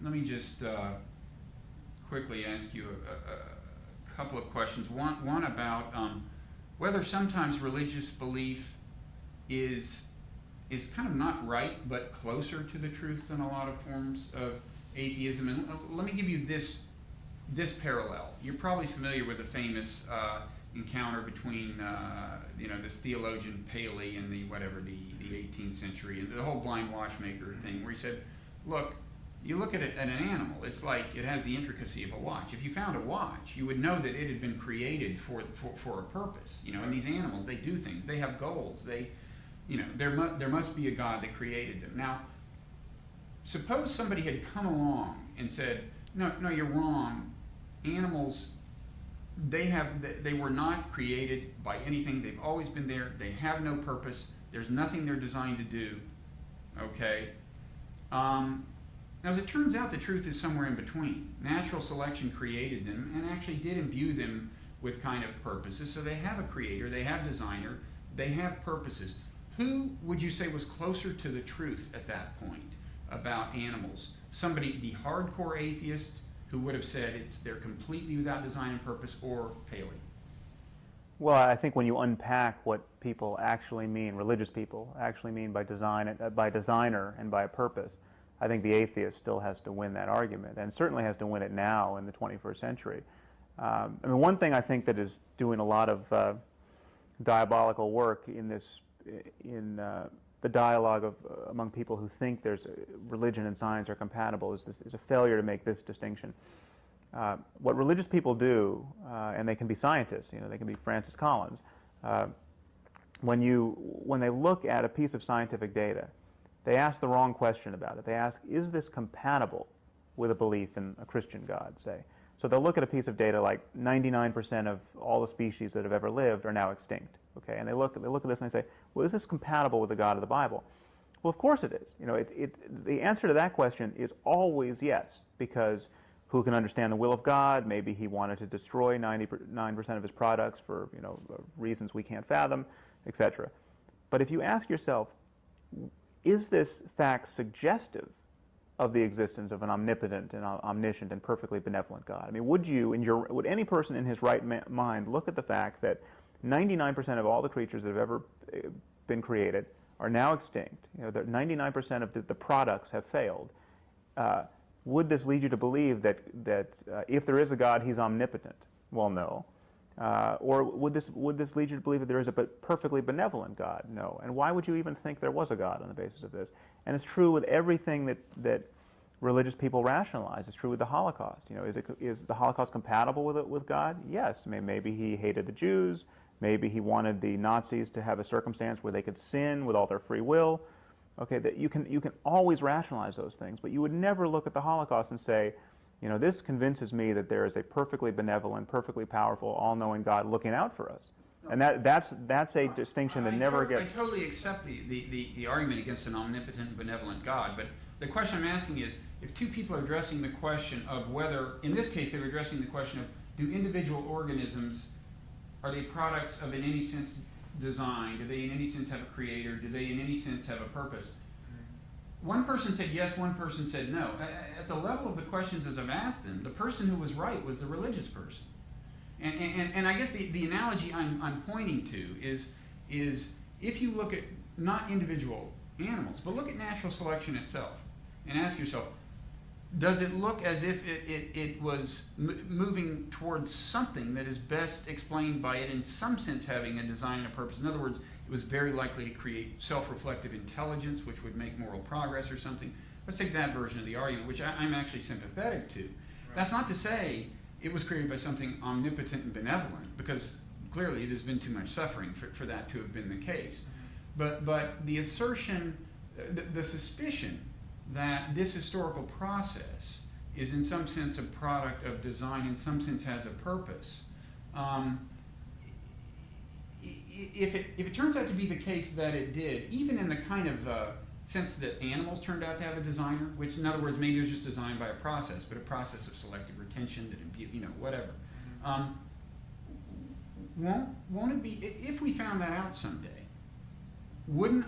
let me just quickly ask you a couple of questions. One about whether sometimes religious belief is kind of not right, but closer to the truth than a lot of forms of atheism. And let me give you this parallel. You're probably familiar with the famous encounter between this theologian Paley in the 18th century, and the whole blind watchmaker thing, where he said, look, you look at an animal, it's like it has the intricacy of a watch. If you found a watch, you would know that it had been created for a purpose. And these animals, they do things, they have goals, there must be a God that created them. Now, suppose somebody had come along and said, no, you're wrong. Animals, they were not created by anything. They've always been there. They have no purpose. There's nothing they're designed to do. Okay? Now, as it turns out, the truth is somewhere in between. Natural selection created them and actually did imbue them with kind of purposes. So they have a creator, they have designer, they have purposes. Who would you say was closer to the truth at that point about animals? Somebody, the hardcore atheist, who would have said they're completely without design and purpose, or Paley? Well, I think when you unpack what people actually mean, religious people actually mean by design, by designer and by a purpose, I think the atheist still has to win that argument, and certainly has to win it now in the 21st century. One thing I think that is doing a lot of diabolical work in the dialogue among people who think religion and science are compatible is a failure to make this distinction. What religious people do, and they can be scientists, they can be Francis Collins, when they look at a piece of scientific data, they ask the wrong question about it. They ask, is this compatible with a belief in a Christian God, say? So they'll look at a piece of data like 99% of all the species that have ever lived are now extinct. Okay, and they look at this and they say, well, is this compatible with the God of the Bible? Well, of course it is. The answer to that question is always yes, because who can understand the will of God? Maybe he wanted to destroy 99% of his products for reasons we can't fathom, etc. But if you ask yourself, is this fact suggestive of the existence of an omnipotent and omniscient and perfectly benevolent God? Would any person in his right mind look at the fact that 99% of all the creatures that have ever been created are now extinct, that 99% of the products have failed? Would this lead you to believe that if there is a God, he's omnipotent? Well, no. Or would this lead you to believe that there is a perfectly benevolent God? No. And why would you even think there was a God on the basis of this? And it's true with everything that religious people rationalize. It's true with the Holocaust. Is the Holocaust compatible with God? Yes. Maybe he hated the Jews. Maybe he wanted the Nazis to have a circumstance where they could sin with all their free will. Okay, that you can always rationalize those things, but you would never look at the Holocaust and say, this convinces me that there is a perfectly benevolent, perfectly powerful, all-knowing God looking out for us. And that's a distinction that never gets... I totally accept the argument against an omnipotent and benevolent God, but the question I'm asking is, if two people are addressing the question of whether, in this case they were addressing the question of, do individual organisms, are they products of in any sense design? Do they in any sense have a creator? Do they in any sense have a purpose? One person said yes, one person said no. At the level of the questions as I've asked them, the person who was right was the religious person. And I guess the analogy I'm pointing to is if you look at not individual animals, but look at natural selection itself and ask yourself, does it look as if it was moving towards something that is best explained by it in some sense having a design and a purpose? In other words, it was very likely to create self-reflective intelligence, which would make moral progress or something. Let's take that version of the argument, which I'm actually sympathetic to. Right. That's not to say it was created by something omnipotent and benevolent, because clearly there's been too much suffering for that to have been the case. But the assertion, the suspicion that this historical process is in some sense a product of design, in some sense has a purpose. If it turns out to be the case that it did, even in the kind of sense that animals turned out to have a designer, which in other words maybe it was just designed by a process, but a process of selective retention that whatever. Won't it be, if we found that out someday, wouldn't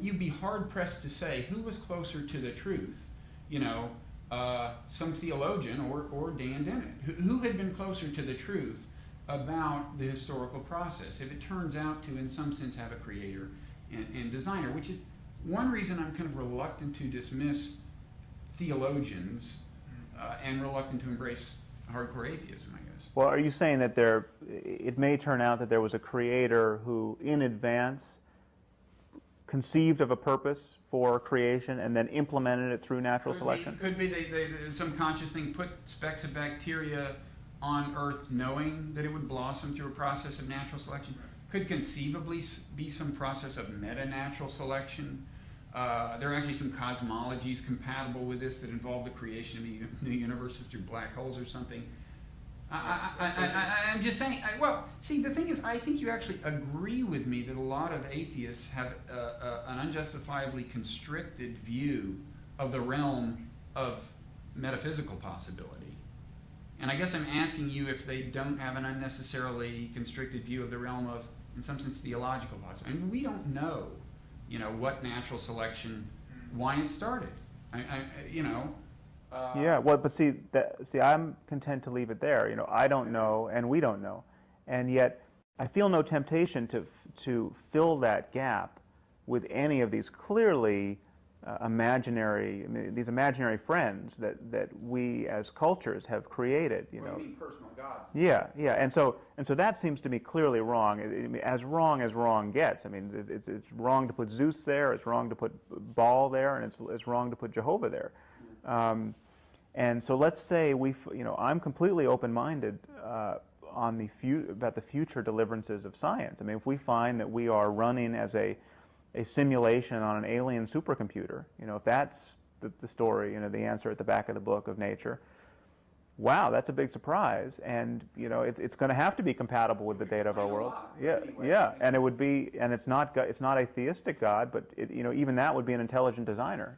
you be hard pressed to say who was closer to the truth some theologian or Dan Dennett, who had been closer to the truth about the historical process, if it turns out to, in some sense, have a creator and designer, which is one reason I'm kind of reluctant to dismiss theologians and reluctant to embrace hardcore atheism, I guess. Well, are you saying that it may turn out that there was a creator who, in advance, conceived of a purpose for creation and then implemented it through natural selection? Could be some conscious thing, put specks of bacteria on Earth knowing that it would blossom through a process of natural selection. Could conceivably be some process of meta-natural selection. There are actually some cosmologies compatible with this that involve the creation of new universes through black holes or something. I'm just saying, the thing is, I think you actually agree with me that a lot of atheists have an unjustifiably constricted view of the realm of metaphysical possibility. And I guess I'm asking you if they don't have an unnecessarily constricted view of the realm of, in some sense, theological possibility. I mean, we don't know, what natural selection, why it started. But I'm content to leave it there. I don't know, and we don't know, and yet I feel no temptation to fill that gap with any of these clearly these imaginary friends that we as cultures have created. You mean personal gods? Yeah, and so that seems to me clearly wrong. As wrong gets. I mean, it's wrong to put Zeus there. It's wrong to put Baal there, and it's wrong to put Jehovah there. And so let's say I'm completely open-minded about the future deliverances of science. I mean, if we find that we are running as a simulation on an alien supercomputer, if that's the story, the answer at the back of the book of nature, wow, that's a big surprise, and it's going to have to be compatible with the data of our world. And it would be, and it's not a theistic God, but even that would be an intelligent designer.